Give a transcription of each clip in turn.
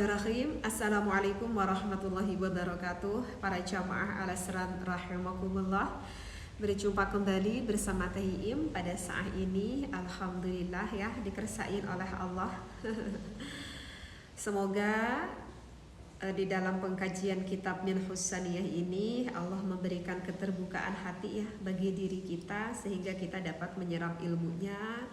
Bismillahirrahmanirrahim. Assalamualaikum warahmatullahi wabarakatuh. Para jamaah Al-Asran rahimakumullah. Berjumpa kembali bersama Teh Iim pada saat ini. Alhamdulillah ya, dikersain oleh Allah. Semoga di dalam pengkajian kitab Minhus Saniyah ini Allah memberikan keterbukaan hati ya bagi diri kita sehingga kita dapat menyerap ilmunya.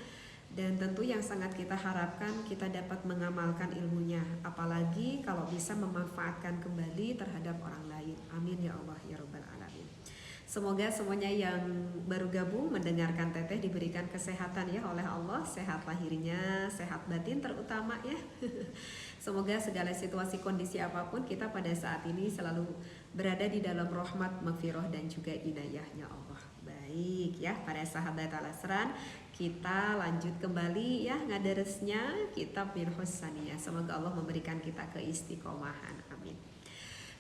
Dan tentu yang sangat kita harapkan kita dapat mengamalkan ilmunya, apalagi kalau bisa memanfaatkan kembali terhadap orang lain. Amin ya Allah ya Rabbal Alamin. Semoga semuanya yang baru gabung mendengarkan Teteh diberikan kesehatan ya oleh Allah, sehat lahirnya, sehat batin terutama ya. Semoga segala situasi kondisi apapun kita pada saat ini selalu berada di dalam rahmat, maghfirah dan juga inayahnya Allah. Baik ya para sahabat Al-Asran, kita lanjut kembali ya ngaderesnya kitab Minhus Saniyah. Semoga Allah memberikan kita keistiqomahan. Amin.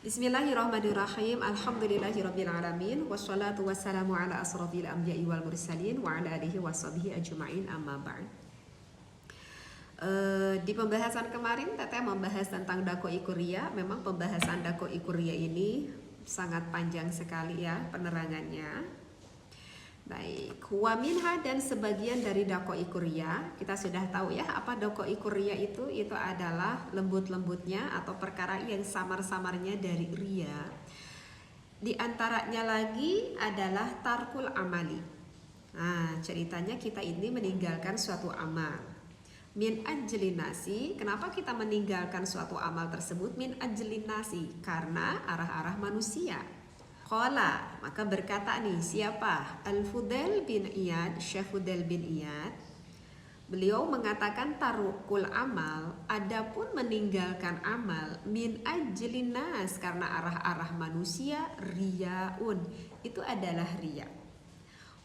Bismillahirrahmanirrahim. Alhamdulillahirabbil alamin wassalatu wassalamu ala asrofil anbiya'i wal mursalin wa ala alihi washabihi ajma'in amma ba'd. Di pembahasan kemarin Teteh membahas tentang Daqaiqur Riya. Memang pembahasan Daqaiqur Riya ini sangat panjang sekali ya penerangannya. Baik, huwa minha dan sebagian dari Daqaiqur Riya. Kita sudah tahu ya apa Daqaiqur Riya itu adalah lembut-lembutnya atau perkara yang samar-samarnya dari riya. Di antaranya lagi adalah tarkul amali. Nah, ceritanya kita ini meninggalkan suatu amal. Min ajlinasi, kenapa kita meninggalkan suatu amal tersebut? Min ajlinasi, karena arah-arah manusia. Qala, maka berkata nih siapa? Al-Fudail bin Iyad, Syekh Fudail bin Iyad. Beliau mengatakan tarukul amal, adapun meninggalkan amal min ajlin nas, karena arah-arah manusia, riyaun, itu adalah riya.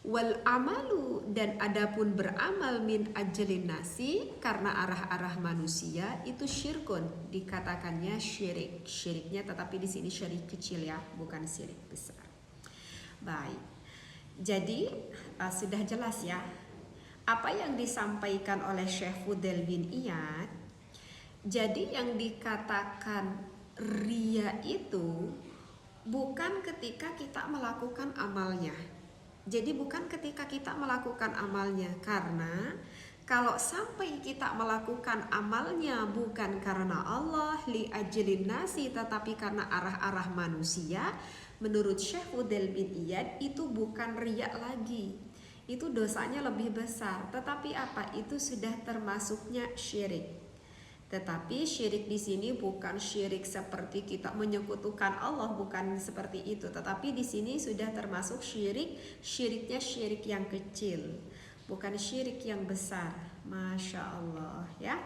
Wal amalu, dan adapun beramal min ajlin nasi, karena arah-arah manusia, itu syirkun, dikatakannya syirik. Syiriknya tetapi di sini syirik kecil ya, bukan syirik besar. Baik. Jadi sudah jelas ya apa yang disampaikan oleh Syekh Fudail bin Iyad. Jadi yang dikatakan riya itu bukan ketika kita melakukan amalnya. Jadi bukan ketika kita melakukan amalnya, karena kalau sampai kita melakukan amalnya bukan karena Allah li ajlin nasi tetapi karena arah-arah manusia, menurut Syekh Fudail bin Iyad itu bukan riya lagi. Itu dosanya lebih besar, tetapi apa? Itu sudah termasuknya syirik. Tetapi syirik di sini bukan syirik seperti kita menyekutukan Allah, bukan seperti itu. Tetapi di sini sudah termasuk syiriknya syirik yang kecil, bukan syirik yang besar. Masya Allah ya.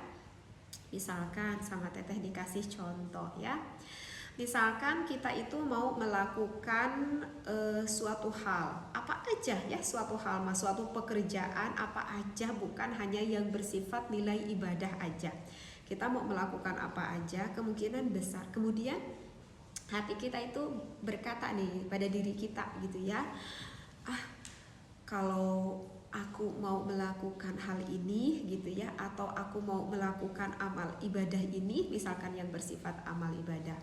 Misalkan sama Teteh dikasih contoh ya. Misalkan kita itu mau melakukan suatu hal, apa aja ya suatu hal, suatu pekerjaan apa aja, bukan hanya yang bersifat nilai ibadah aja. Kita mau melakukan apa aja, kemungkinan besar. Kemudian hati kita itu berkata nih pada diri kita gitu ya, kalau aku mau melakukan hal ini gitu ya, atau aku mau melakukan amal ibadah ini, misalkan yang bersifat amal ibadah,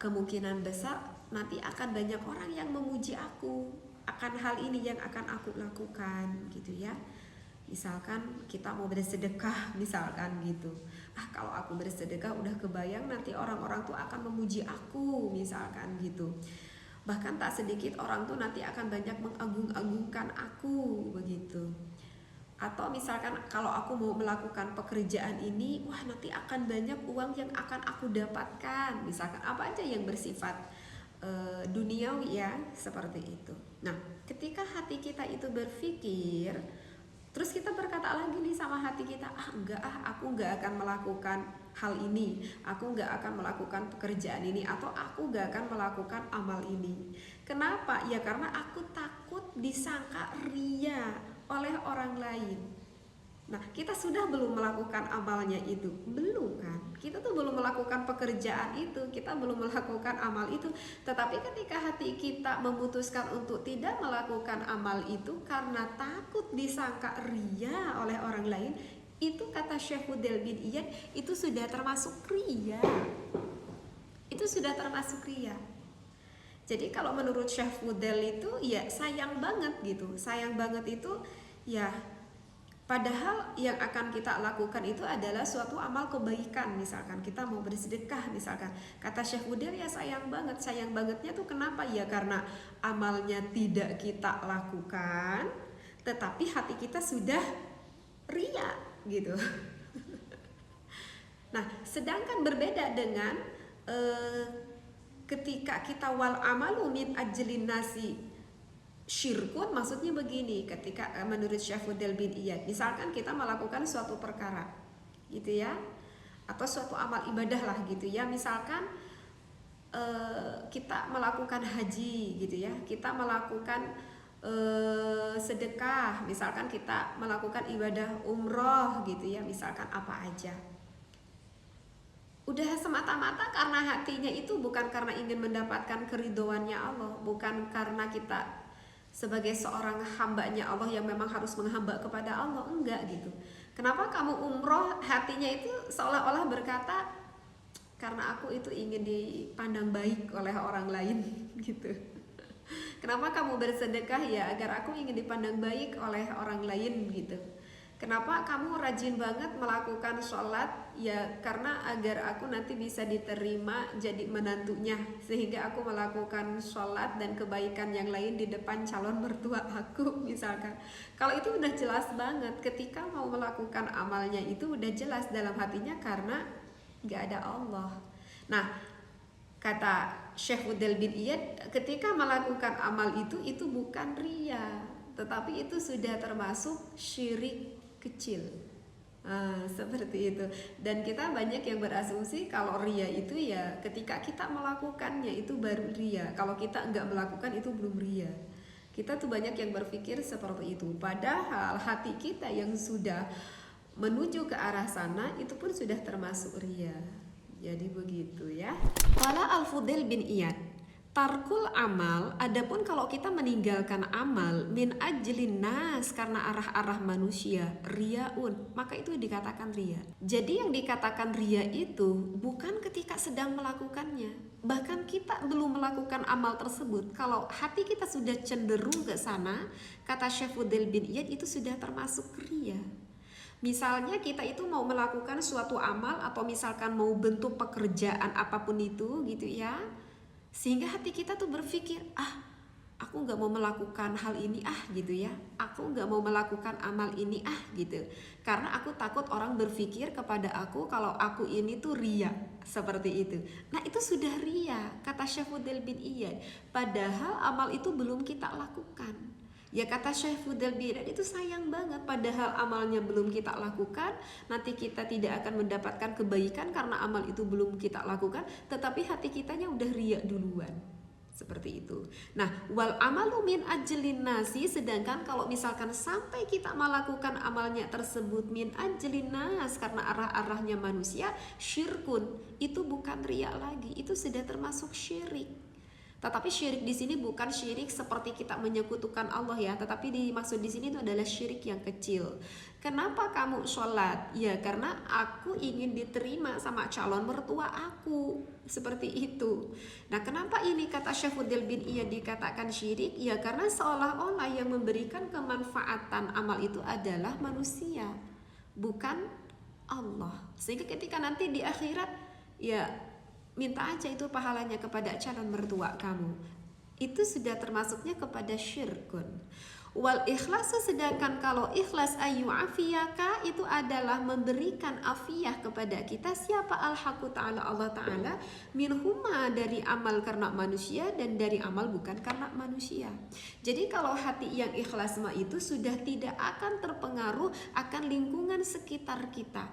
kemungkinan besar nanti akan banyak orang yang memuji aku akan hal ini yang akan aku lakukan gitu ya. Misalkan kita mau bersedekah misalkan gitu, kalau aku bersedekah udah kebayang nanti orang-orang tuh akan memuji aku misalkan gitu. Bahkan tak sedikit orang tuh nanti akan banyak mengagung-agungkan aku begitu. Atau misalkan kalau aku mau melakukan pekerjaan ini, wah nanti akan banyak uang yang akan aku dapatkan. Misalkan apa aja yang bersifat duniawi ya, seperti itu. Nah, ketika hati kita itu berpikir, terus kita berkata lagi nih sama hati kita, aku enggak akan melakukan hal ini, aku enggak akan melakukan pekerjaan ini, atau aku enggak akan melakukan amal ini. Kenapa? Ya karena aku takut disangka riya oleh orang lain. Nah, kita sudah belum melakukan amalnya itu, belum kan? Kita tuh belum melakukan pekerjaan itu, kita belum melakukan amal itu. Tetapi ketika hati kita memutuskan untuk tidak melakukan amal itu karena takut disangka riya oleh orang lain, Itu kata Syekh Fudel bin Iyad, itu sudah termasuk riya. Itu sudah termasuk riya. Jadi kalau menurut Syekh Fudel itu ya sayang banget gitu. Sayang banget itu ya, padahal yang akan kita lakukan itu adalah suatu amal kebaikan. Misalkan kita mau bersedekah misalkan. Kata Syekh Fudel ya sayang banget. Sayang bangetnya tuh kenapa? Ya karena amalnya tidak kita lakukan, tetapi hati kita sudah riya gitu. Nah, sedangkan berbeda dengan ketika kita wal amalu min ajlin nasi syirkun, maksudnya begini, ketika menurut Syekh Fudel bin Iyad, misalkan kita melakukan suatu perkara gitu ya, atau suatu amal ibadah lah gitu ya, misalkan kita melakukan haji gitu ya, kita melakukan sedekah, misalkan kita melakukan ibadah umroh gitu ya, misalkan apa aja, udah semata-mata karena hatinya itu bukan karena ingin mendapatkan keridhoannya Allah, bukan karena kita sebagai seorang hambanya Allah yang memang harus menghamba kepada Allah, enggak gitu. Kenapa kamu umroh hatinya itu seolah-olah berkata karena aku itu ingin dipandang baik oleh orang lain gitu. Kenapa kamu bersedekah? Ya agar aku ingin dipandang baik oleh orang lain gitu. Kenapa kamu rajin banget melakukan sholat? Ya karena agar aku nanti bisa diterima jadi menantunya, sehingga aku melakukan sholat dan kebaikan yang lain di depan calon mertua aku misalkan. Kalau itu udah jelas banget, ketika mau melakukan amalnya itu udah jelas dalam hatinya karena gak ada Allah. Nah, kata Syekh Fudel bin Iyad, ketika melakukan amal itu bukan riya, tetapi itu sudah termasuk syirik kecil. Seperti itu. Dan kita banyak yang berasumsi kalau riya itu ya ketika kita melakukannya itu baru riya, kalau kita enggak melakukan itu belum riya. Kita tuh banyak yang berpikir seperti itu, padahal hati kita yang sudah menuju ke arah sana itu pun sudah termasuk riya. Jadi begitu ya. Wala al-Fudel bin Iyad, tarkul amal, adapun kalau kita meninggalkan amal min ajlin nas, karena arah-arah manusia, riyaun, maka itu dikatakan riya. Jadi yang dikatakan riya itu bukan ketika sedang melakukannya, bahkan kita belum melakukan amal tersebut, kalau hati kita sudah cenderung ke sana, kata Syekh Fudel bin Iyad, itu sudah termasuk riya. Misalnya kita itu mau melakukan suatu amal atau misalkan mau bentuk pekerjaan apapun itu gitu ya, sehingga hati kita tuh berpikir, aku gak mau melakukan hal ini gitu ya, aku gak mau melakukan amal ini gitu, karena aku takut orang berpikir kepada aku kalau aku ini tuh riya, seperti itu. Nah itu sudah riya, kata Syekh Fudel bin Iyad, padahal amal itu belum kita lakukan. Ya kata Syekh Fudel bin Iyad, itu sayang banget, padahal amalnya belum kita lakukan, nanti kita tidak akan mendapatkan kebaikan karena amal itu belum kita lakukan, tetapi hati kitanya udah riya duluan. Seperti itu. Nah, wal amalu min ajlin nasi, sedangkan kalau misalkan sampai kita melakukan amalnya tersebut min ajlin nas, karena arah-arahnya manusia, syirkun, itu bukan riya lagi, itu sudah termasuk syirik. Tetapi syirik di sini bukan syirik seperti kita menyekutukan Allah ya, tetapi dimaksud di sini itu adalah syirik yang kecil. Kenapa kamu sholat? Ya karena aku ingin diterima sama calon mertua aku, seperti itu. Nah kenapa ini kata Syekh Fudel bin Iyad dikatakan syirik? Ya karena seolah-olah yang memberikan kemanfaatan amal itu adalah manusia, bukan Allah. Sehingga ketika nanti di akhirat ya minta aja itu pahalanya kepada calon mertua kamu, itu sudah termasuknya kepada syirkun. Wal ikhlasu, sedangkan kalau ikhlas ayu afiyaka, itu adalah memberikan afiyah kepada kita. Siapa? Al-Haqqu ta'ala, Allah ta'ala, minhuma, dari amal karena manusia dan dari amal bukan karena manusia. Jadi kalau hati yang ikhlas itu sudah tidak akan terpengaruh akan lingkungan sekitar kita,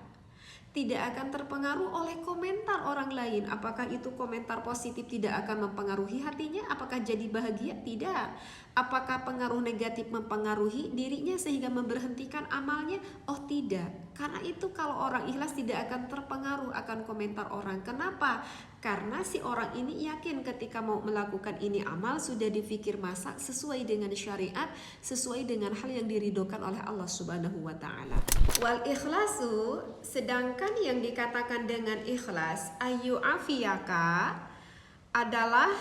tidak akan terpengaruh oleh komentar orang lain. Apakah itu komentar positif tidak akan mempengaruhi hatinya? Apakah jadi bahagia? Tidak. Apakah pengaruh negatif mempengaruhi dirinya sehingga memberhentikan amalnya? Oh tidak. Karena itu kalau orang ikhlas tidak akan terpengaruh akan komentar orang. Kenapa? Karena si orang ini yakin ketika mau melakukan ini amal sudah dipikir masak sesuai dengan syariat, sesuai dengan hal yang diridhokan oleh Allah Subhanahu wa taala. Wal ikhlasu, sedangkan yang dikatakan dengan ikhlas ayu afiyaka adalah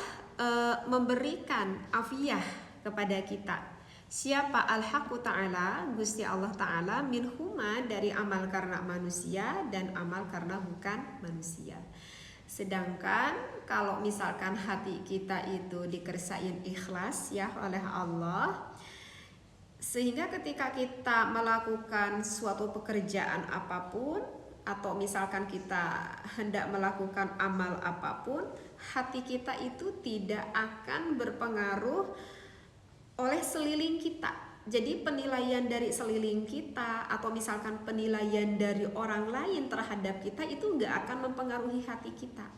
memberikan afiyah kepada kita. Siapa al-haqqu ta'ala, Gusti Allah ta'ala, minhuma dari amal karena manusia dan amal karena bukan manusia. Sedangkan kalau misalkan hati kita itu dikersain ikhlas ya oleh Allah, sehingga ketika kita melakukan suatu pekerjaan apapun atau misalkan kita hendak melakukan amal apapun, hati kita itu tidak akan berpengaruh oleh seliling kita. Jadi penilaian dari seliling kita atau misalkan penilaian dari orang lain terhadap kita itu nggak akan mempengaruhi hati kita.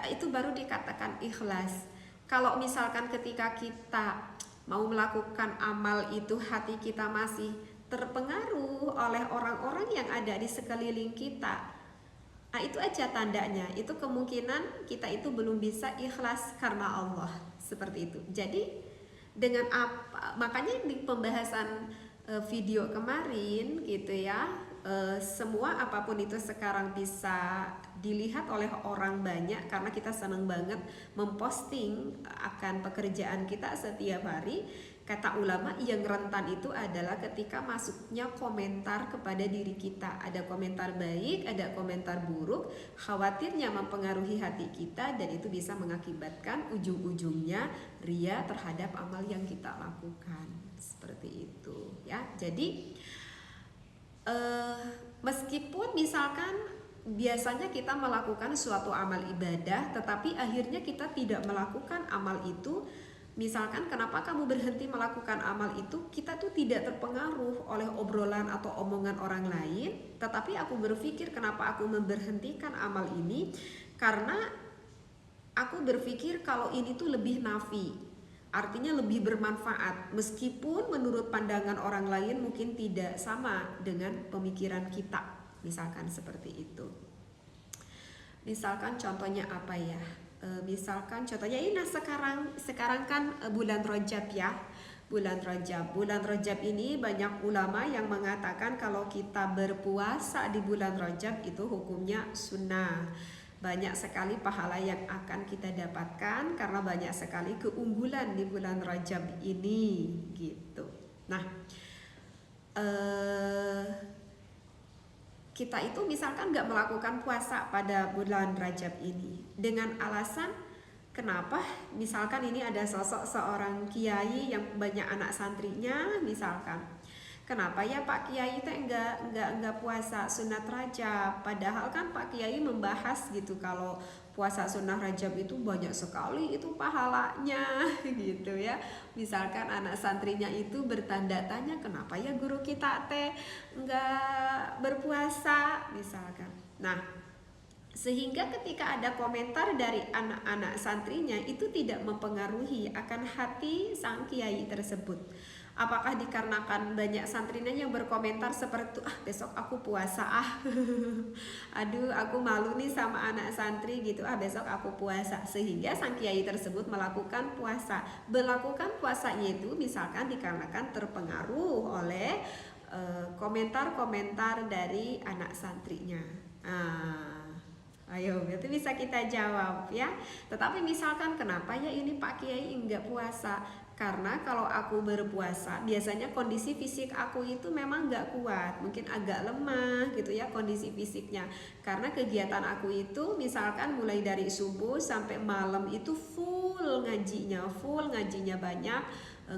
Itu baru dikatakan ikhlas. Kalau misalkan ketika kita mau melakukan amal itu hati kita masih terpengaruh oleh orang-orang yang ada di sekeliling kita, nah itu aja tandanya. Itu kemungkinan kita itu belum bisa ikhlas karena Allah, seperti itu. Jadi dengan apa, makanya di pembahasan video kemarin gitu ya, semua apapun itu sekarang bisa dilihat oleh orang banyak karena kita senang banget memposting akan pekerjaan kita setiap hari. Kata ulama yang rentan itu adalah ketika masuknya komentar kepada diri kita. Ada komentar baik, ada komentar buruk, khawatirnya mempengaruhi hati kita dan itu bisa mengakibatkan ujung-ujungnya ria terhadap amal yang kita lakukan. Seperti itu ya. Jadi meskipun misalkan biasanya kita melakukan suatu amal ibadah tetapi akhirnya kita tidak melakukan amal itu, misalkan kenapa kamu berhenti melakukan amal itu, kita tuh tidak terpengaruh oleh obrolan atau omongan orang lain, tetapi aku berpikir kenapa aku memberhentikan amal ini, karena aku berpikir kalau ini tuh lebih nafi, artinya lebih bermanfaat, meskipun menurut pandangan orang lain mungkin tidak sama dengan pemikiran kita, misalkan seperti itu. Misalkan contohnya apa ya? Misalkan contohnya ini sekarang kan bulan Rajab ya. Bulan Rajab ini banyak ulama yang mengatakan kalau kita berpuasa di bulan Rajab itu hukumnya sunnah. Banyak sekali pahala yang akan kita dapatkan karena banyak sekali keunggulan di bulan Rajab ini gitu. Nah, kita itu misalkan nggak melakukan puasa pada bulan Rajab ini dengan alasan kenapa, misalkan ini ada sosok seorang kiai yang banyak anak santrinya, misalkan kenapa ya Pak Kiai itu enggak puasa sunat Rajab, padahal kan Pak Kiai membahas gitu kalau puasa sunnah Rajab itu banyak sekali itu pahalanya gitu ya. Misalkan anak santrinya itu bertanda tanya kenapa ya guru kita teh enggak berpuasa misalkan. Nah, sehingga ketika ada komentar dari anak-anak santrinya itu tidak mempengaruhi akan hati sang kiai tersebut. Apakah dikarenakan banyak santrinya yang berkomentar seperti itu, besok aku puasa aduh aku malu nih sama anak santri gitu, besok aku puasa, sehingga sang kiai tersebut melakukan puasa. Melakukan puasanya itu misalkan dikarenakan terpengaruh oleh komentar-komentar dari anak santrinya. Ayo, itu bisa kita jawab ya. Tetapi misalkan kenapa ya ini Pak Kiai enggak puasa? Karena kalau aku berpuasa biasanya kondisi fisik aku itu memang gak kuat, mungkin agak lemah gitu ya kondisi fisiknya. Karena kegiatan aku itu misalkan mulai dari subuh sampai malam itu full ngajinya banyak,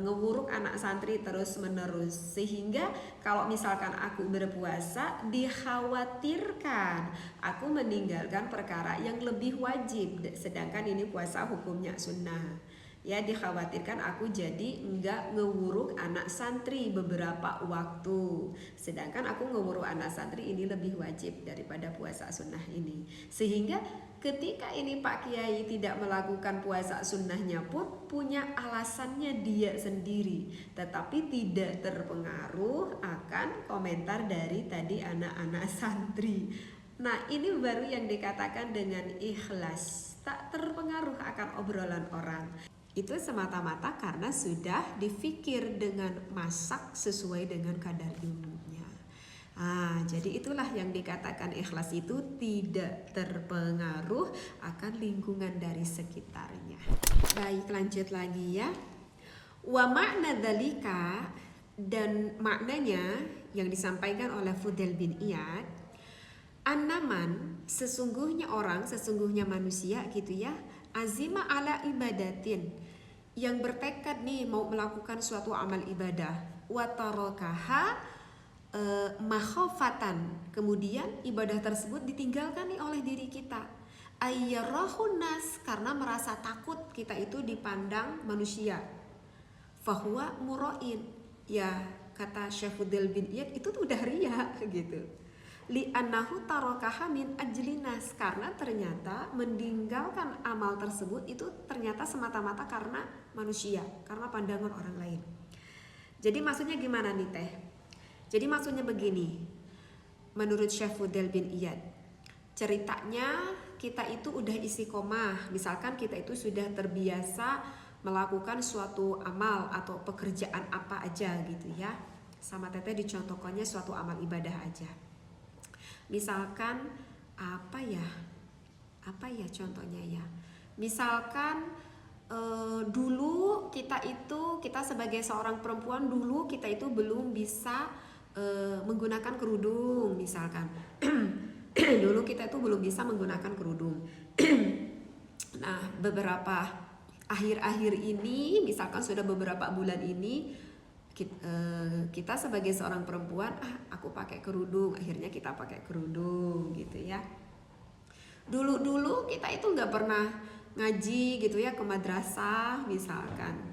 ngewuruk anak santri terus menerus. Sehingga kalau misalkan aku berpuasa dikhawatirkan aku meninggalkan perkara yang lebih wajib, sedangkan ini puasa hukumnya sunnah. Ya, dikhawatirkan aku jadi enggak ngewuruk anak santri beberapa waktu, sedangkan aku ngewuruk anak santri ini lebih wajib daripada puasa sunnah ini. Sehingga ketika ini Pak Kiai tidak melakukan puasa sunnahnya pun punya alasannya dia sendiri, tetapi tidak terpengaruh akan komentar dari tadi anak-anak santri. Nah, ini baru yang dikatakan dengan ikhlas, tak terpengaruh akan obrolan orang. Itu semata-mata karena sudah difikir dengan masak sesuai dengan kadar ilmunya. Jadi itulah yang dikatakan ikhlas, itu tidak terpengaruh akan lingkungan dari sekitarnya. Baik, lanjut lagi ya. Wa makna dzalika, dan maknanya yang disampaikan oleh Fudail bin Iyad, An-naman, sesungguhnya orang, sesungguhnya manusia gitu ya, azima ala ibadatin, yang bertekad nih mau melakukan suatu amal ibadah, watarakaha makhofatan, kemudian ibadah tersebut ditinggalkan nih oleh diri kita, ayyarahunas, karena merasa takut kita itu dipandang manusia, fahuwa murain, ya kata Syekhuddin bin Iyad itu tuh udah riya gitu. Li'annahu tarakaha min ajlinas, karena ternyata meninggalkan amal tersebut itu ternyata semata-mata karena manusia, karena pandangan orang lain. Jadi maksudnya gimana nih teh? Jadi maksudnya begini, menurut Syekh Fudail bin Iyad, ceritanya kita itu udah istiqomah, misalkan kita itu sudah terbiasa melakukan suatu amal atau pekerjaan apa aja gitu ya. Sama teteh dicontohkannya suatu amal ibadah aja. Misalkan apa ya contohnya ya, misalkan dulu kita sebagai seorang perempuan, dulu kita itu belum bisa menggunakan kerudung misalkan. Dulu kita itu belum bisa menggunakan kerudung. Nah, beberapa akhir-akhir ini, misalkan sudah beberapa bulan ini, kita sebagai seorang perempuan, aku pakai kerudung, akhirnya kita pakai kerudung gitu ya. Dulu kita itu nggak pernah ngaji gitu ya ke madrasah misalkan,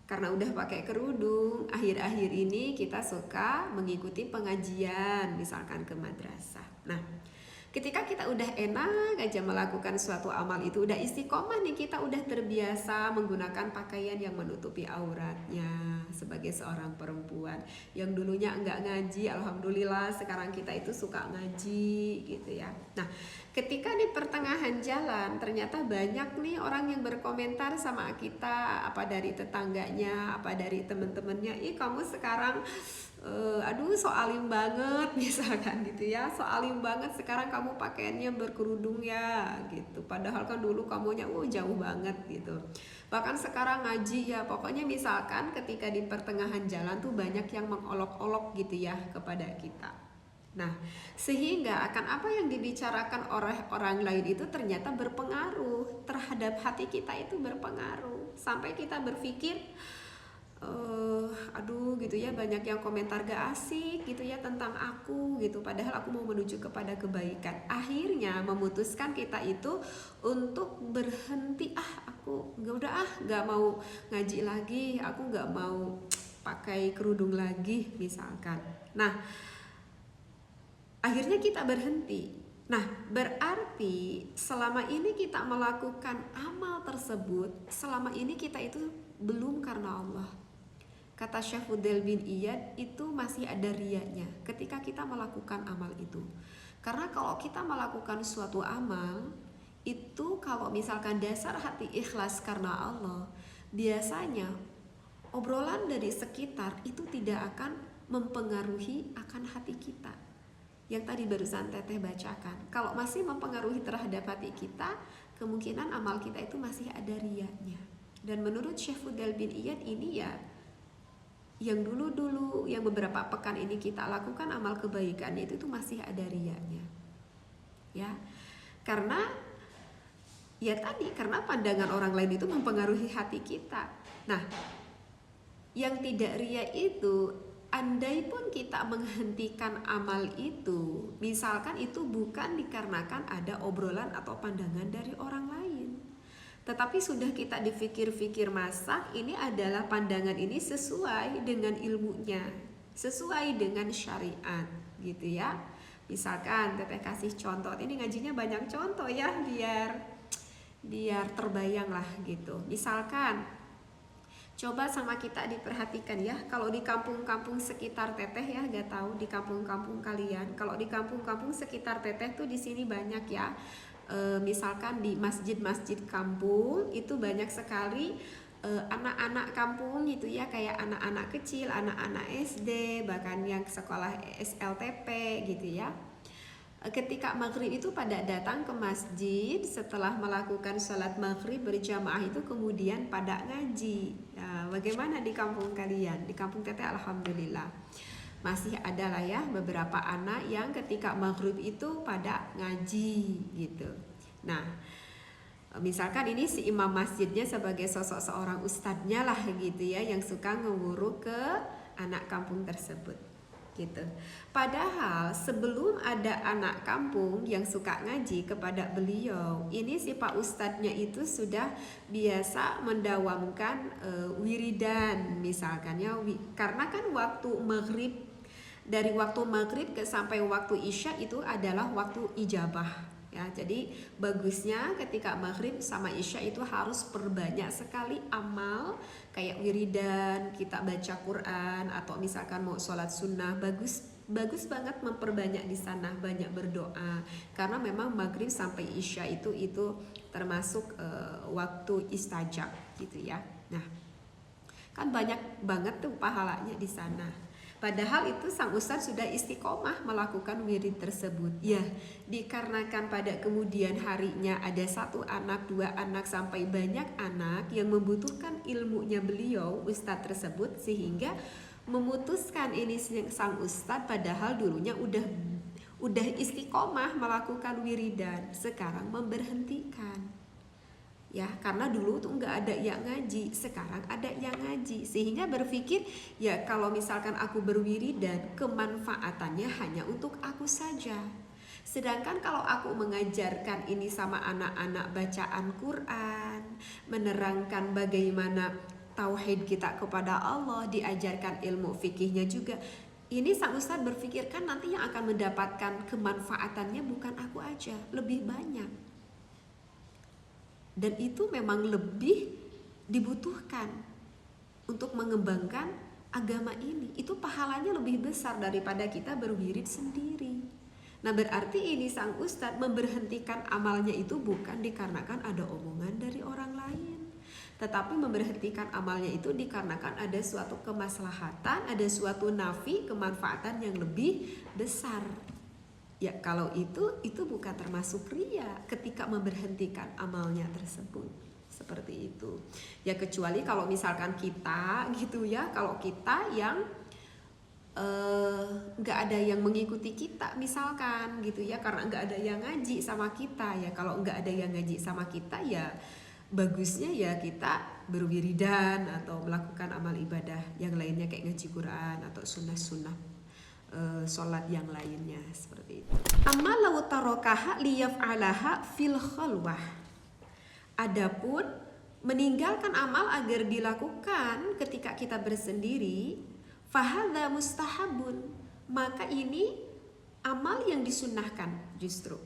karena udah pakai kerudung, akhir-akhir ini kita suka mengikuti pengajian misalkan ke madrasah. Nah, ketika kita udah enak aja melakukan suatu amal itu, udah istiqomah nih, kita udah terbiasa menggunakan pakaian yang menutupi auratnya sebagai seorang perempuan yang dulunya enggak ngaji, alhamdulillah sekarang kita itu suka ngaji gitu ya. Nah, ketika di pertengahan jalan ternyata banyak nih orang yang berkomentar sama kita, apa dari tetangganya, apa dari temen-temennya, ih kamu sekarang aduh so alim banget misalkan gitu ya, so alim banget sekarang kamu pakaiannya berkerudung ya gitu, padahal kan dulu kamunya jauh banget gitu, bahkan sekarang ngaji ya, pokoknya misalkan ketika di pertengahan jalan tuh banyak yang mengolok-olok gitu ya kepada kita. Nah, sehingga akan apa yang dibicarakan oleh orang lain itu ternyata berpengaruh terhadap hati kita, itu berpengaruh sampai kita berpikir aduh gitu ya, banyak yang komentar gak asik gitu ya tentang aku gitu, padahal aku mau menuju kepada kebaikan. Akhirnya memutuskan kita itu untuk berhenti, aku gak mau ngaji lagi, aku gak mau pakai kerudung lagi misalkan. Nah, akhirnya kita berhenti. Nah, berarti selama ini kita melakukan amal tersebut, selama ini kita itu belum karena Allah. Kata Syekh Fudail bin Iyad, itu masih ada riyanya ketika kita melakukan amal itu. Karena kalau kita melakukan suatu amal itu, kalau misalkan dasar hati ikhlas karena Allah, biasanya obrolan dari sekitar itu tidak akan mempengaruhi akan hati kita. Yang tadi barusan teteh bacakan, kalau masih mempengaruhi terhadap hati kita, kemungkinan amal kita itu masih ada riyanya. Dan menurut Syekh Fudail bin Iyad ini ya, yang dulu-dulu, yang beberapa pekan ini kita lakukan amal kebaikannya itu masih ada riyanya ya, karena ya tadi, karena pandangan orang lain itu mempengaruhi hati kita. Nah, yang tidak riya itu, andai pun kita menghentikan amal itu, misalkan itu bukan dikarenakan ada obrolan atau pandangan dari orang lain, tetapi sudah kita dipikir-pikir masak, ini adalah pandangan ini sesuai dengan ilmunya, sesuai dengan syariat gitu ya. Misalkan teteh kasih contoh, ini ngajinya banyak contoh ya, biar terbayang lah gitu. Misalkan Coba sama kita diperhatikan ya, kalau di kampung-kampung sekitar Teteh ya, gak tahu di kampung-kampung kalian. Kalau di kampung-kampung sekitar Teteh tuh di sini banyak ya. Misalkan di masjid-masjid kampung itu banyak sekali anak-anak kampung gitu ya, kayak anak-anak kecil, anak-anak SD, bahkan yang sekolah SLTP gitu ya. Ketika maghrib itu pada datang ke masjid setelah melakukan sholat maghrib berjamaah itu kemudian pada ngaji. Nah, bagaimana di kampung kalian? Di kampung Teteh alhamdulillah masih ada lah ya beberapa anak yang ketika maghrib itu pada ngaji gitu. Nah, misalkan ini si imam masjidnya sebagai sosok seorang ustadznya lah gitu ya, yang suka ngewuru ke anak kampung tersebut gitu. Padahal sebelum ada anak kampung yang suka ngaji kepada beliau, ini si Pak Ustadznya itu sudah biasa mendawamkan wiridan misalkan ya, karena kan waktu maghrib, dari waktu maghrib ke sampai waktu isya itu adalah waktu ijabah ya. Jadi bagusnya ketika maghrib sama isya itu harus perbanyak sekali amal, kayak wiridan, kita baca Quran, atau misalkan mau sholat sunnah, bagus banget memperbanyak di sana, banyak berdoa, karena memang maghrib sampai isya itu termasuk waktu istajab gitu ya. Nah, kan banyak banget tuh pahalanya di sana. Padahal itu sang ustadz sudah istiqomah melakukan wirid tersebut. Ya, dikarenakan pada kemudian harinya ada satu anak, dua anak, sampai banyak anak yang membutuhkan ilmunya beliau, ustadz tersebut, sehingga memutuskan ini sang ustadz padahal dulunya udah istiqomah melakukan wiridan, sekarang memberhentikan. Ya, karena dulu tuh nggak ada yang ngaji, sekarang ada yang ngaji, sehingga berpikir ya kalau misalkan aku berwiridan, kemanfaatannya hanya untuk aku saja. Sedangkan kalau aku mengajarkan ini sama anak-anak bacaan Quran, menerangkan bagaimana tauhid kita kepada Allah, diajarkan ilmu fikihnya juga, ini sang ustadz berpikirkan nanti yang akan mendapatkan kemanfaatannya bukan aku aja, lebih banyak. Dan itu memang lebih dibutuhkan untuk mengembangkan agama ini. Itu pahalanya lebih besar daripada kita berwirid sendiri. Nah, berarti ini sang ustadz memberhentikan amalnya itu bukan dikarenakan ada omongan dari orang lain, tetapi memberhentikan amalnya itu dikarenakan ada suatu kemaslahatan, ada suatu nafi, kemanfaatan yang lebih besar. Ya, kalau itu bukan termasuk riya ketika memberhentikan amalnya tersebut. Seperti itu. Ya, kecuali kalau misalkan kita gitu ya, kalau kita yang nggak ada yang mengikuti kita misalkan gitu ya, karena nggak ada yang ngaji sama kita ya. Kalau nggak ada yang ngaji sama kita ya bagusnya ya kita berwiridan atau melakukan amal ibadah yang lainnya kayak ngaji Quran atau sunnah-sunnah sholat yang lainnya, seperti itu. Amma law tarakaha liyaf'alaha fil khalwah. Adapun meninggalkan amal agar dilakukan ketika kita bersendiri, fahadza mustahabun, maka ini amal yang disunnahkan justru.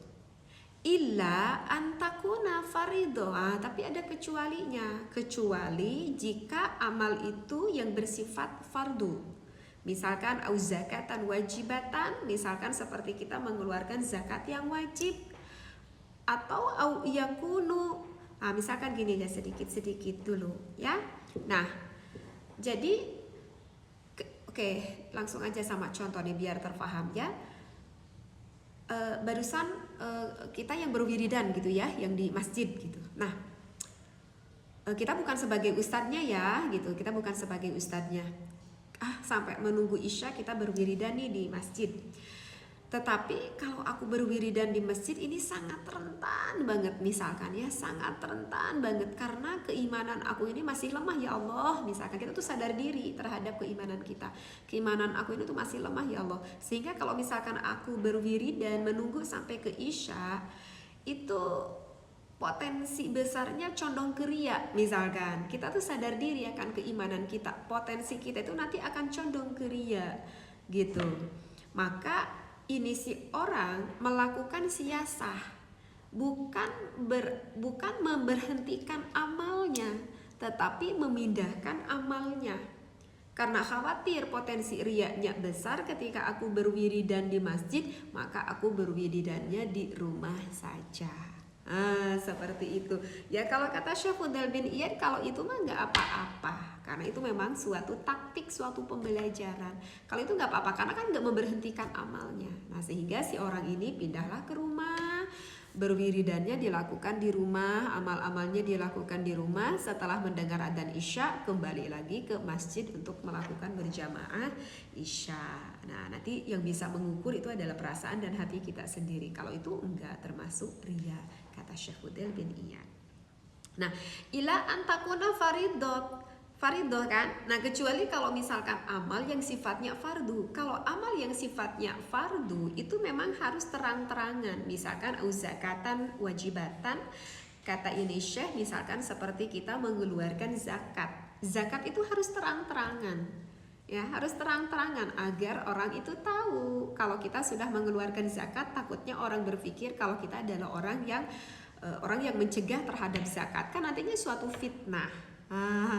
Illa antakuna faridoa, tapi ada kecualinya, kecuali jika amal itu yang bersifat fardu. Misalkan au zakatan wajibatan, misalkan seperti kita mengeluarkan zakat yang wajib, atau au yakunu, nah misalkan gini ya, sedikit-sedikit dulu ya. Nah, jadi oke, langsung aja sama contoh nih biar terpaham ya. Barusan kita yang berwiridan gitu ya, yang di masjid gitu. Nah, kita bukan sebagai ustadznya ya gitu, kita bukan sebagai ustadznya. Sampai menunggu isya kita berwiridan nih di masjid. Tetapi kalau aku berwiridan di masjid ini sangat rentan banget misalkan ya, sangat rentan banget karena keimanan aku ini masih lemah ya Allah. Misalkan kita tuh sadar diri terhadap keimanan kita. Keimanan aku ini tuh masih lemah ya Allah. Sehingga kalau misalkan aku berwiridan menunggu sampai ke isya, itu potensi besarnya condong ke riya. Misalkan kita tuh sadar diri akan keimanan kita, potensi kita itu nanti akan condong ke riya gitu. Maka ini si orang melakukan siasah, bukan memberhentikan amalnya, tetapi memindahkan amalnya. Karena khawatir potensi riyanya besar ketika aku berwiridan di masjid, maka aku berwiridannya di rumah saja. Seperti itu. Ya kalau kata Syekh Fudail bin Iyad, kalau itu mah nggak apa-apa. Karena itu memang suatu taktik, suatu pembelajaran. Kalau itu nggak apa-apa, karena kan nggak memberhentikan amalnya. Nah sehingga si orang ini pindahlah ke rumah, berwiridannya dilakukan di rumah, amal-amalnya dilakukan di rumah. Setelah mendengar adzan Isya, kembali lagi ke masjid untuk melakukan berjamaah Isya. Nah nanti yang bisa mengukur itu adalah perasaan dan hati kita sendiri. Kalau itu enggak termasuk riya, kata Syekh Fudail bin Iyad. Nah, ila antakuna faridoh kan. Nah kecuali kalau misalkan amal yang sifatnya fardu. Kalau amal yang sifatnya fardu itu memang harus terang-terangan. Misalkan zakatan wajibatan, kata ini Syekh, misalkan seperti kita mengeluarkan zakat. Zakat itu harus terang-terangan. Ya, harus terang-terangan agar orang itu tahu kalau kita sudah mengeluarkan zakat. Takutnya orang berpikir kalau kita adalah orang yang mencegah terhadap zakat, kan nantinya suatu fitnah.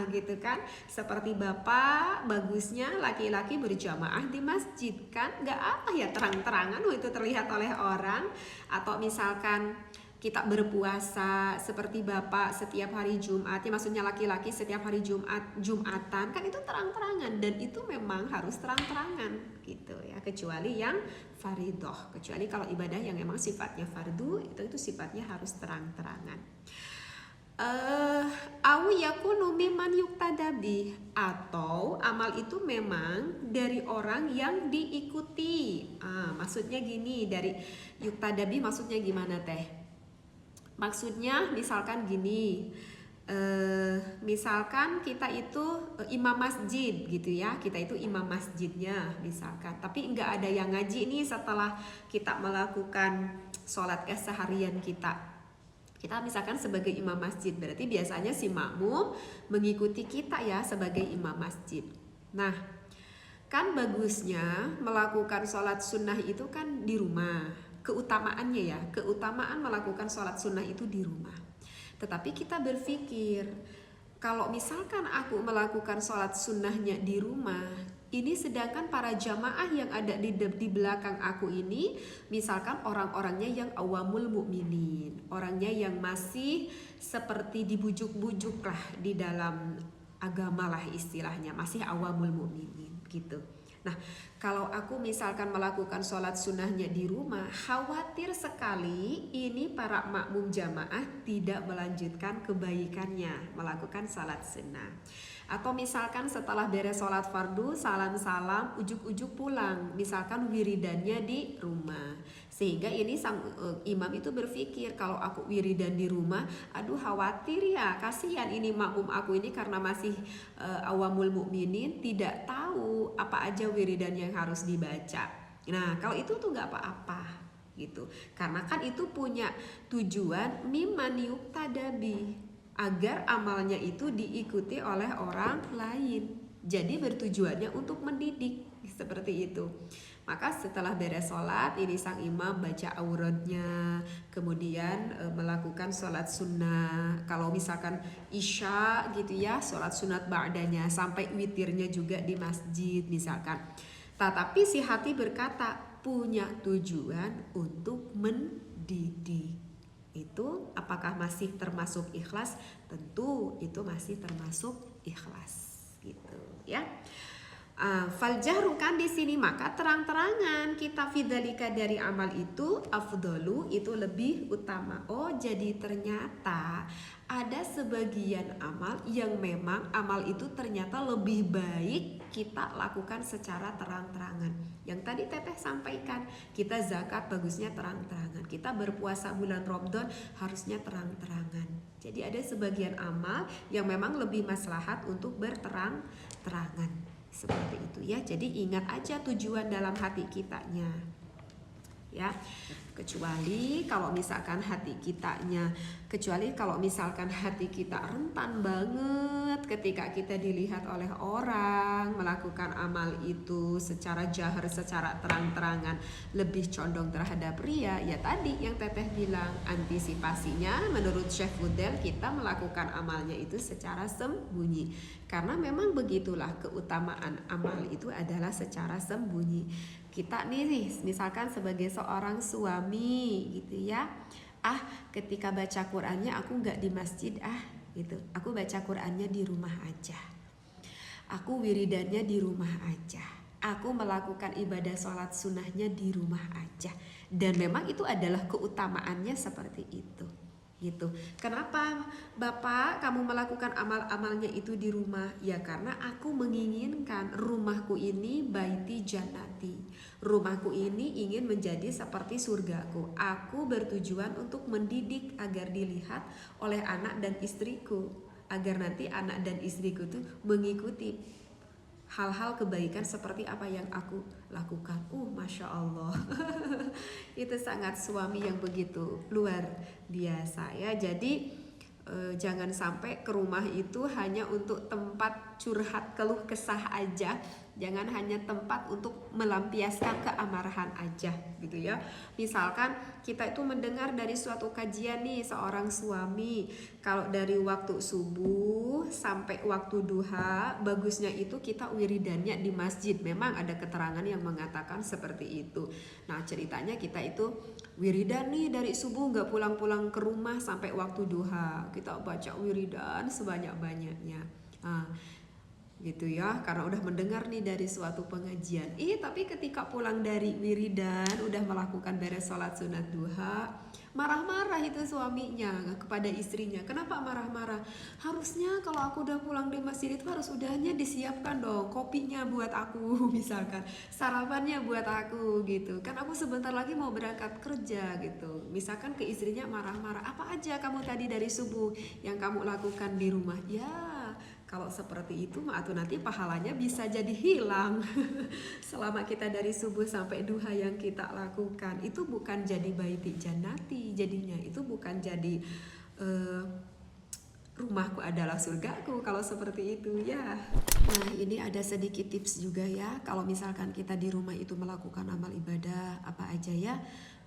Gitu kan, seperti bapak bagusnya laki-laki berjamaah di masjid, kan nggak apa ya, terang-terangan itu terlihat oleh orang. Atau misalkan kita berpuasa seperti bapak setiap hari Jumat, ya maksudnya laki-laki setiap hari Jumatan, kan itu terang-terangan, dan itu memang harus terang-terangan gitu ya, kecuali yang faridoh. Kecuali kalau ibadah yang memang sifatnya fardu, itu sifatnya harus terang-terangan. Au yakunu mimman yuktadabi, atau amal itu memang dari orang yang diikuti. Maksudnya gini, dari yuktadabi maksudnya gimana teh? Maksudnya misalkan gini, misalkan kita itu imam masjid gitu ya, kita itu imam masjidnya misalkan, tapi nggak ada yang ngaji nih setelah kita melakukan sholat keseharian kita. Kita misalkan sebagai imam masjid, berarti biasanya si makmum mengikuti kita ya sebagai imam masjid. Nah, kan bagusnya melakukan sholat sunnah itu kan di rumah. Keutamaannya ya, keutamaan melakukan sholat sunnah itu di rumah. Tetapi kita berpikir, kalau misalkan aku melakukan sholat sunnahnya di rumah, ini sedangkan para jamaah yang ada di belakang aku ini, misalkan orang-orangnya yang awamul mukminin, orangnya yang masih seperti dibujuk-bujuk lah di dalam agama lah istilahnya, masih awamul mukminin gitu. Nah, kalau aku misalkan melakukan sholat sunnahnya di rumah, khawatir sekali ini para makmum jamaah tidak melanjutkan kebaikannya, melakukan sholat sunnah. Atau misalkan setelah beres sholat fardu, salam-salam, ujuk-ujuk pulang, misalkan wiridannya di rumah. Sehingga ini sang imam itu berpikir, kalau aku wiridan di rumah, aduh khawatir ya, kasihan ini makmum aku ini karena masih awamul mukminin, tidak tahu apa aja wiridan yang harus dibaca. Nah kalau itu tuh nggak apa-apa gitu, karena kan itu punya tujuan mimman yuktadabi, agar amalnya itu diikuti oleh orang lain. Jadi bertujuannya untuk mendidik, seperti itu. Maka setelah beres sholat, ini sang imam baca auratnya, kemudian melakukan sholat sunnah. Kalau misalkan isya gitu ya, sholat sunat ba'danya, sampai witirnya juga di masjid misalkan. Tetapi si hati berkata, punya tujuan untuk mendidik. Itu apakah masih termasuk ikhlas? Tentu itu masih termasuk ikhlas gitu ya. Faljahru kan di sini, maka terang-terangan kita fidzalika dari amal itu afdalu, itu lebih utama. Oh, jadi ternyata ada sebagian amal yang memang amal itu ternyata lebih baik kita lakukan secara terang-terangan. Yang tadi Teteh sampaikan, kita zakat bagusnya terang-terangan, kita berpuasa bulan Ramadan harusnya terang-terangan. Jadi ada sebagian amal yang memang lebih maslahat untuk berterang-terangan. Seperti itu ya. Jadi ingat aja tujuan dalam hati kitanya. ya. Kecuali kalau misalkan hati kita rentan banget ketika kita dilihat oleh orang melakukan amal itu secara jahar, secara terang-terangan, lebih condong terhadap ria, ya tadi yang Teteh bilang, antisipasinya menurut Syekh Fudel kita melakukan amalnya itu secara sembunyi, karena memang begitulah keutamaan amal itu adalah secara sembunyi. Kita nih misalkan sebagai seorang suami gitu ya, ketika baca Qurannya aku nggak di masjid gitu, aku baca Qurannya di rumah aja, aku wiridannya di rumah aja, aku melakukan ibadah sholat sunnahnya di rumah aja, dan memang itu adalah keutamaannya seperti itu gitu. Kenapa Bapak kamu melakukan amal-amalnya itu di rumah? Ya karena aku menginginkan rumahku ini baiti jannati, rumahku ini ingin menjadi seperti surgaku. Aku bertujuan untuk mendidik agar dilihat oleh anak dan istriku, agar nanti anak dan istriku tuh mengikuti hal-hal kebaikan seperti apa yang aku lakukan. Masya Allah. Itu sangat suami yang begitu luar biasa ya. Jadi jangan sampai ke rumah itu hanya untuk tempat curhat keluh kesah aja, jangan hanya tempat untuk melampiaskan keamarahan aja gitu ya. Misalkan kita itu mendengar dari suatu kajian nih, seorang suami kalau dari waktu subuh sampai waktu duha bagusnya itu kita wiridannya di masjid. Memang ada keterangan yang mengatakan seperti itu. Nah ceritanya kita itu wiridan nih dari subuh nggak pulang-pulang ke rumah sampai waktu duha, kita baca wiridan sebanyak-banyaknya gitu ya, karena udah mendengar nih dari suatu pengajian. Tapi ketika pulang dari wiridan udah melakukan beres sholat sunat duha, marah-marah itu suaminya kepada istrinya. Kenapa marah-marah? Harusnya kalau aku udah pulang di masjid itu harus udahnya disiapkan dong kopinya buat aku, misalkan sarapannya buat aku gitu kan, aku sebentar lagi mau berangkat kerja gitu. Misalkan ke istrinya marah-marah, apa aja kamu tadi dari subuh yang kamu lakukan di rumah? Ya kalau seperti itu atau nanti pahalanya bisa jadi hilang. Selama kita dari subuh sampai duha yang kita lakukan itu bukan jadi baiti jannati, jadinya itu bukan jadi rumahku adalah surgaku kalau seperti itu ya. Nah ini ada sedikit tips juga ya, kalau misalkan kita di rumah itu melakukan amal ibadah apa aja ya,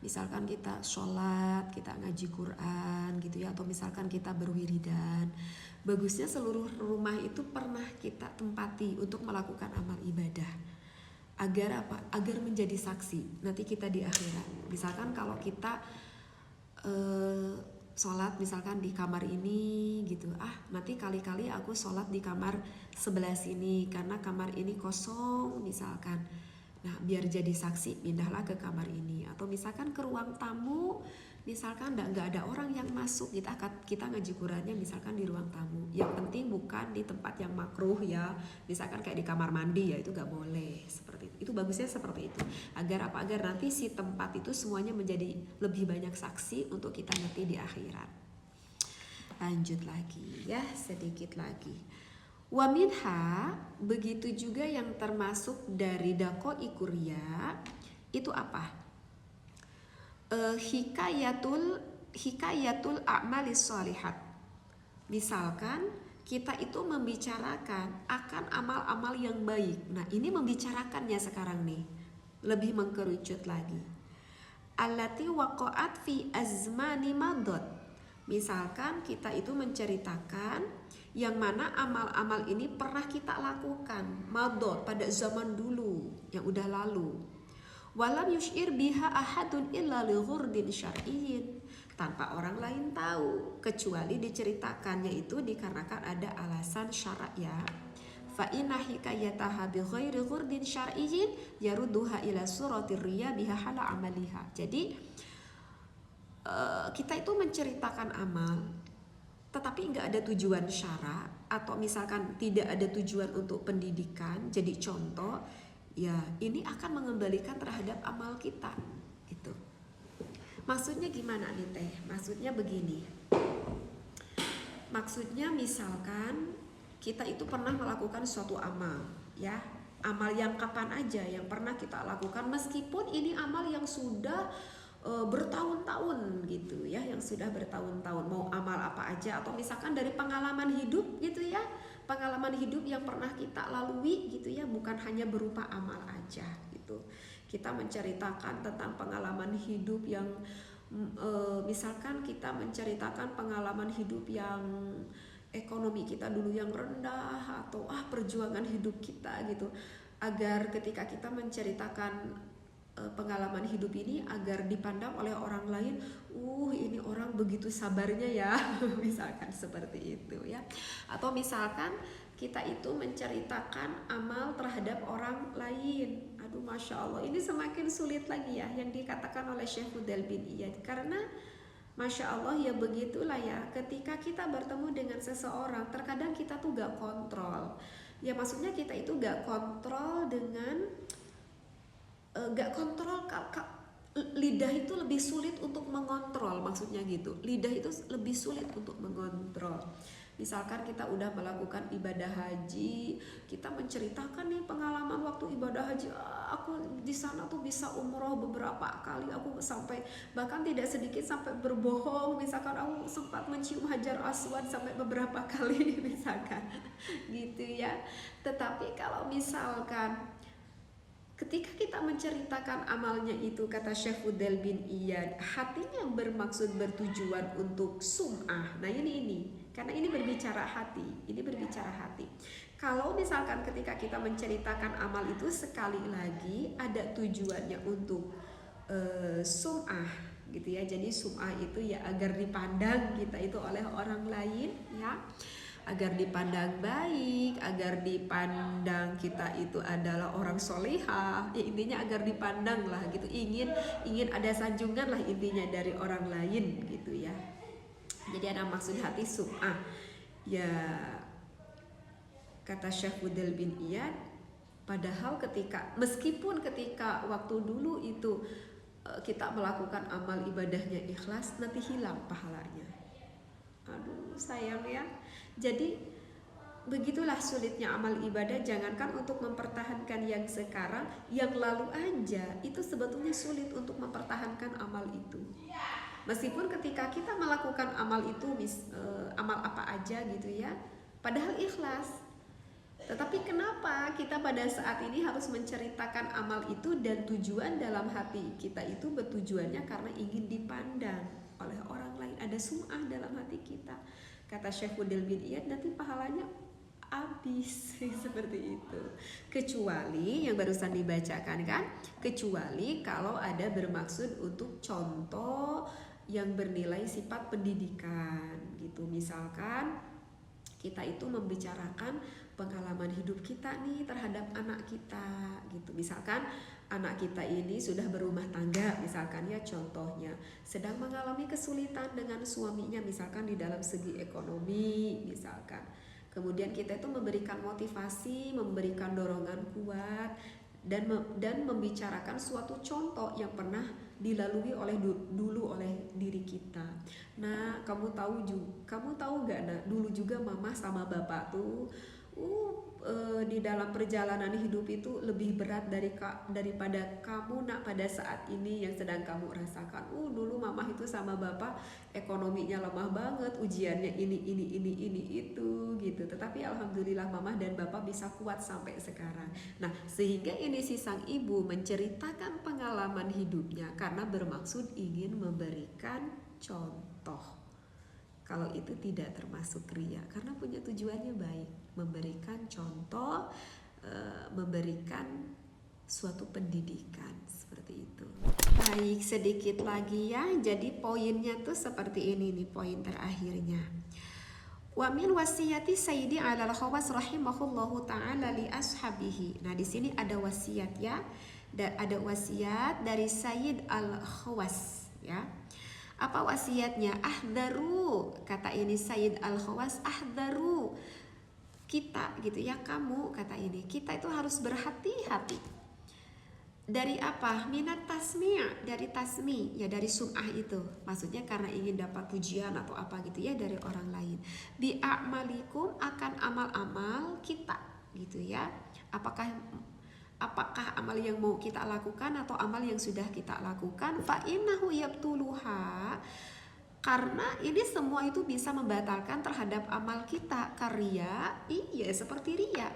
misalkan kita sholat, kita ngaji Quran gitu ya, atau misalkan kita berwiridan, bagusnya seluruh rumah itu pernah kita tempati untuk melakukan amal ibadah. Agar apa? Agar menjadi saksi nanti kita di akhirat. Misalkan kalau kita sholat misalkan di kamar ini gitu, nanti kali-kali aku sholat di kamar sebelah sini karena kamar ini kosong misalkan. Nah biar jadi saksi pindahlah ke kamar ini, atau misalkan ke ruang tamu, misalkan nggak ada orang yang masuk, kita ngaji Qurannya misalkan di ruang tamu. Yang penting bukan di tempat yang makruh ya, misalkan kayak di kamar mandi ya itu nggak boleh seperti itu. Itu bagusnya seperti itu. Agar apa? Agar nanti si tempat itu semuanya menjadi lebih banyak saksi untuk kita nanti di akhirat. Lanjut lagi ya, sedikit lagi. Wa minha, begitu juga yang termasuk dari daqaiq riya itu apa? Hikayatul a'malis sholihat. Misalkan kita itu membicarakan akan amal-amal yang baik. Nah ini membicarakannya sekarang nih, lebih mengkerucut lagi. Allati waqa'at fi azmani madad. Misalkan kita itu menceritakan yang mana amal-amal ini pernah kita lakukan madad pada zaman dulu yang udah lalu. Walam yushir biha ahadun illa li ghurdin syar'iyyin, tanpa orang lain tahu kecuali diceritakannya itu dikarenakan ada alasan syarak ya. Fa inna hikayataha bi ghairi ghurdin syar'iyyin yarudduha ila suratir riya biha hala amaliha. Jadi kita itu menceritakan amal tetapi nggak ada tujuan syara, atau misalkan tidak ada tujuan untuk pendidikan, jadi contoh ya, ini akan mengembalikan terhadap amal kita gitu. Maksudnya gimana nih Teh? Maksudnya begini, maksudnya misalkan kita itu pernah melakukan suatu amal ya, amal yang kapan aja yang pernah kita lakukan, meskipun ini amal yang sudah bertahun-tahun gitu ya, yang sudah bertahun-tahun, mau amal apa aja, atau misalkan dari pengalaman hidup gitu ya, pengalaman hidup yang pernah kita lalui gitu ya, bukan hanya berupa amal aja gitu. Kita menceritakan tentang pengalaman hidup yang misalkan kita menceritakan pengalaman hidup yang ekonomi kita dulu yang rendah, atau perjuangan hidup kita gitu, agar ketika kita menceritakan pengalaman hidup ini agar dipandang oleh orang lain, ini orang begitu sabarnya ya, misalkan seperti itu ya. Atau misalkan kita itu menceritakan amal terhadap orang lain, aduh masya Allah, ini semakin sulit lagi ya yang dikatakan oleh Syekh Fudail bin Iyad, karena masya Allah ya begitulah ya, ketika kita bertemu dengan seseorang terkadang kita tuh gak kontrol ya, maksudnya kita itu gak kontrol dengan lidah itu lebih sulit untuk mengontrol, maksudnya gitu, lidah itu lebih sulit untuk mengontrol. Misalkan kita udah melakukan ibadah haji, kita menceritakan nih pengalaman waktu ibadah haji, aku di sana tuh bisa umroh beberapa kali, aku sampai bahkan tidak sedikit sampai berbohong, misalkan aku sempat mencium Hajar Aswad sampai beberapa kali misalkan gitu ya. Tetapi kalau misalkan ketika kita menceritakan amalnya itu, kata Syekh Fudail bin Iyad, hatinya bermaksud bertujuan untuk sum'ah. Nah ini karena ini berbicara hati, ini berbicara hati. Kalau misalkan ketika kita menceritakan amal itu sekali lagi ada tujuannya untuk sum'ah gitu ya. Jadi sum'ah itu ya agar dipandang kita itu oleh orang lain ya, agar dipandang baik, agar dipandang kita itu adalah orang solehah ya, intinya agar dipandang lah gitu, ingin ada sanjungan lah intinya dari orang lain gitu ya. Jadi ada maksud hati sum'ah ya, kata Syekh Fudail bin Iyad, padahal meskipun ketika waktu dulu itu kita melakukan amal ibadahnya ikhlas, nanti hilang pahalanya. Aduh sayang ya. Jadi begitulah sulitnya amal ibadah. Jangankan untuk mempertahankan yang sekarang, yang lalu aja itu sebetulnya sulit untuk mempertahankan amal itu. Meskipun ketika kita melakukan amal itu amal apa aja gitu ya, padahal ikhlas, tetapi kenapa kita pada saat ini harus menceritakan amal itu, dan tujuan dalam hati kita itu bertujuannya karena ingin dipandang oleh orang lain, ada sum'ah dalam hati kita. Kata Syekh Fudail bin Iyad, nanti pahalanya habis seperti itu. Kecuali yang barusan dibacakan kan, kecuali kalau ada bermaksud untuk contoh yang bernilai sifat pendidikan gitu. Misalkan kita itu membicarakan pengalaman hidup kita nih terhadap anak kita gitu. Misalkan anak kita ini sudah berumah tangga misalkan ya, contohnya sedang mengalami kesulitan dengan suaminya misalkan di dalam segi ekonomi misalkan. Kemudian kita itu memberikan motivasi, memberikan dorongan kuat, dan membicarakan suatu contoh yang pernah dilalui dulu oleh diri kita. Nah, kamu tahu gak, nah dulu juga mama sama bapak tuh di dalam perjalanan hidup itu lebih berat daripada kamu nak pada saat ini yang sedang kamu rasakan. Dulu mama itu sama bapak ekonominya lemah banget, ujiannya ini itu gitu. Tetapi alhamdulillah mama dan bapak bisa kuat sampai sekarang. Nah, sehingga ini si sang ibu menceritakan pengalaman hidupnya karena bermaksud ingin memberikan contoh. Kalau itu tidak termasuk riya, karena punya tujuannya baik, memberikan contoh, memberikan suatu pendidikan seperti itu. Baik, sedikit lagi ya. Jadi poinnya tuh seperti ini nih, poin terakhirnya. Wa min wasiyati Sayyidi Al-Khawas rahimahullahu taala li ashabihi. Nah, di sini ada wasiat ya. Ada wasiat dari Sayyid Al-Khawas ya. Apa wasiatnya? Ahdaru, kata ini Sayyid Al-Khawas, ahdaru, kita gitu ya, kamu, kata ini, kita itu harus berhati-hati. Dari apa? Minat tasmi', dari tasmi, ya dari sum'ah itu. Maksudnya karena ingin dapat pujian atau apa gitu ya dari orang lain. Bi'a'malikum, akan amal-amal kita gitu ya. Apakah apakah amal yang mau kita lakukan atau amal yang sudah kita lakukan. Fa innahu yabtuluha, karena ini semua itu bisa membatalkan terhadap amal kita. Karya, iya seperti riya.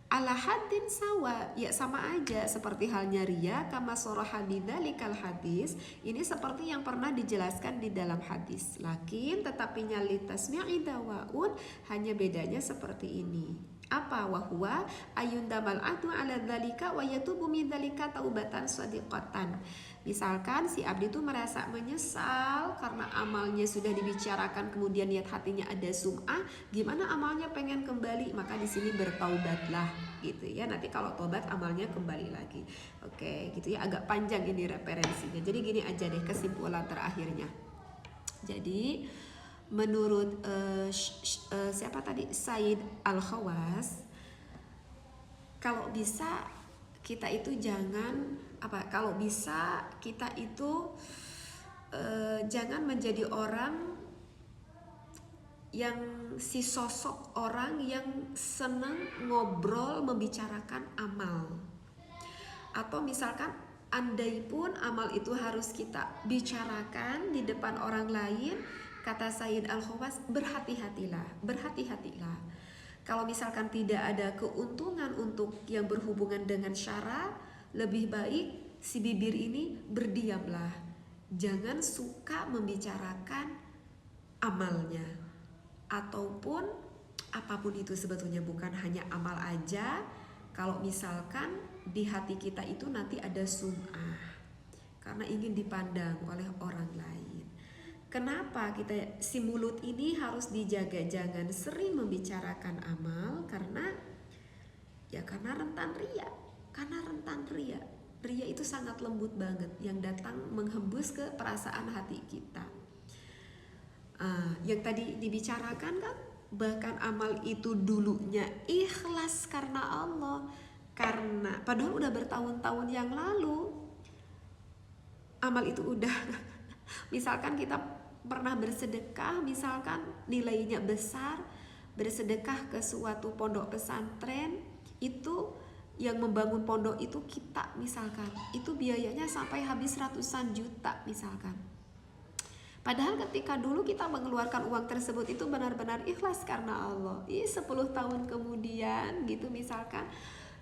Ala haddin sawa, ya sama aja seperti halnya riya. Kama soroha bidzalikal hadis, ini seperti yang pernah dijelaskan di dalam hadis. Lakin tetapinya litasmi'i dawaun, hanya bedanya seperti ini. Apa? Wahwa ayundamal adu ala dzalika wa yatubu min dzalika taubatan shadiqatan. Misalkan si abdi itu merasa menyesal karena amalnya sudah dibicarakan, kemudian niat hatinya ada sum'ah, gimana amalnya pengen kembali, maka di sini bertaubatlah gitu ya. Nanti kalau tobat amalnya kembali lagi. Oke, gitu ya, agak panjang ini referensinya. Jadi gini aja deh kesimpulan terakhirnya. Jadi menurut siapa tadi, Said Al-Khawas, kalau bisa kita itu jangan kalau bisa kita itu jangan menjadi orang yang si sosok orang yang senang ngobrol membicarakan amal. Atau misalkan andai pun amal itu harus kita bicarakan di depan orang lain, kata Said Al-Khawas, berhati-hatilah. Kalau misalkan tidak ada keuntungan untuk yang berhubungan dengan syara, lebih baik si bibir ini berdiamlah. Jangan suka membicarakan amalnya. Ataupun apapun itu sebetulnya, bukan hanya amal aja. Kalau misalkan di hati kita itu nanti ada sum'ah, karena ingin dipandang oleh orang lain. Kenapa kita si mulut ini harus dijaga, jangan sering membicarakan amal, karena rentan riya. Riya itu sangat lembut banget yang datang menghembus ke perasaan hati kita. Yang tadi dibicarakan kan, bahkan amal itu dulunya ikhlas karena Allah, karena padahal udah bertahun-tahun yang lalu amal itu udah misalkan kita pernah bersedekah, misalkan nilainya besar, bersedekah ke suatu pondok pesantren, itu yang membangun pondok itu kita, misalkan itu biayanya sampai habis ratusan juta misalkan. Padahal ketika dulu kita mengeluarkan uang tersebut itu benar-benar ikhlas karena Allah. 10 tahun kemudian gitu misalkan,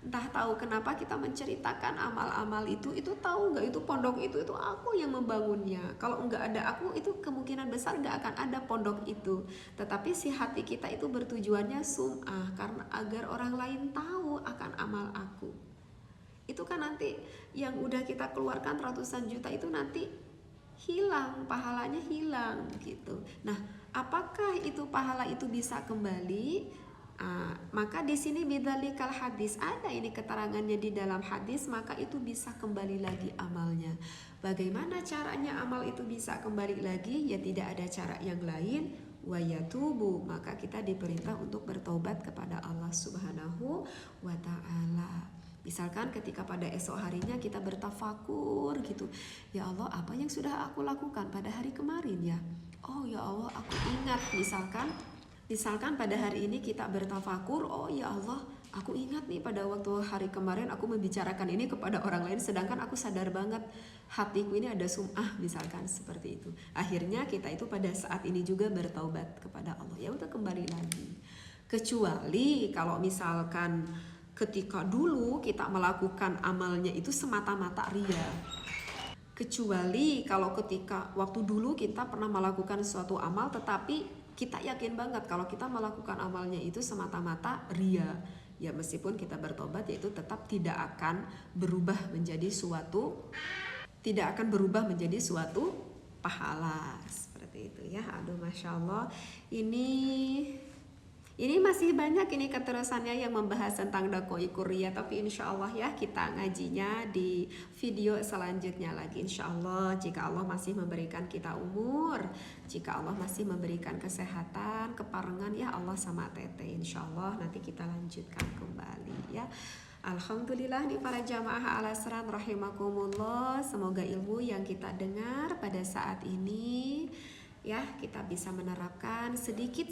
entah tahu kenapa kita menceritakan amal-amal itu tahu nggak, itu pondok itu aku yang membangunnya. Kalau nggak ada aku, itu kemungkinan besar nggak akan ada pondok itu. Tetapi si hati kita itu bertujuannya sum'ah, karena agar orang lain tahu akan amal aku. Itu kan nanti yang udah kita keluarkan ratusan juta itu nanti hilang, pahalanya hilang gitu. Nah, apakah itu pahala itu bisa kembali? Maka di sini bidzalikal hadis, ada ini keterangannya di dalam hadis, maka itu bisa kembali lagi amalnya. Bagaimana caranya amal itu bisa kembali lagi? Ya tidak ada cara yang lain. Wa yatubu, maka kita diperintah untuk bertobat kepada Allah Subhanahu wa ta'ala. Misalkan ketika pada esok harinya kita bertafakur gitu, ya Allah, apa yang sudah aku lakukan pada hari kemarin ya? Oh ya Allah, aku ingat. Misalkan pada hari ini kita bertafakur, oh ya Allah, aku ingat nih pada waktu hari kemarin aku membicarakan ini kepada orang lain, sedangkan aku sadar banget hatiku ini ada sum'ah, misalkan seperti itu. Akhirnya kita itu pada saat ini juga bertaubat kepada Allah. Ya udah, kembali lagi. Kecuali kalau misalkan ketika dulu kita melakukan amalnya itu semata-mata riya. Kecuali kalau ketika waktu dulu kita pernah melakukan suatu amal, tetapi kita yakin banget kalau kita melakukan amalnya itu semata-mata riya. Ya meskipun kita bertobat, yaitu tetap tidak akan berubah menjadi suatu pahala. Seperti itu ya. Aduh, Masya Allah. Ini masih banyak ini keterusannya yang membahas tentang daqaiqur riya, tapi insya Allah ya kita ngajinya di video selanjutnya lagi insya Allah. Jika Allah masih memberikan kita umur, jika Allah masih memberikan kesehatan, keparengan ya Allah sama Tete, insya Allah nanti kita lanjutkan kembali ya. Alhamdulillah nih para jamaah Al-Asran rahimakumullah, semoga ilmu yang kita dengar pada saat ini ya kita bisa menerapkan sedikit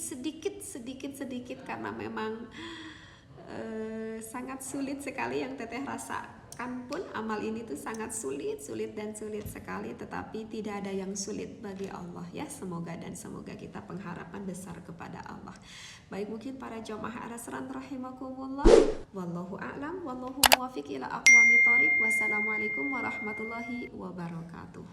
karena memang sangat sulit sekali yang teteh rasakan pun. Amal ini tuh sangat sulit sekali, tetapi tidak ada yang sulit bagi Allah ya. Semoga kita pengharapan besar kepada Allah. Baik, mungkin para jamaah Al-Asran rahimakumullah, wallahu a'lam, wallahu muwafiq ila aqwamit thoriq. Wassalamualaikum warahmatullahi wabarakatuh.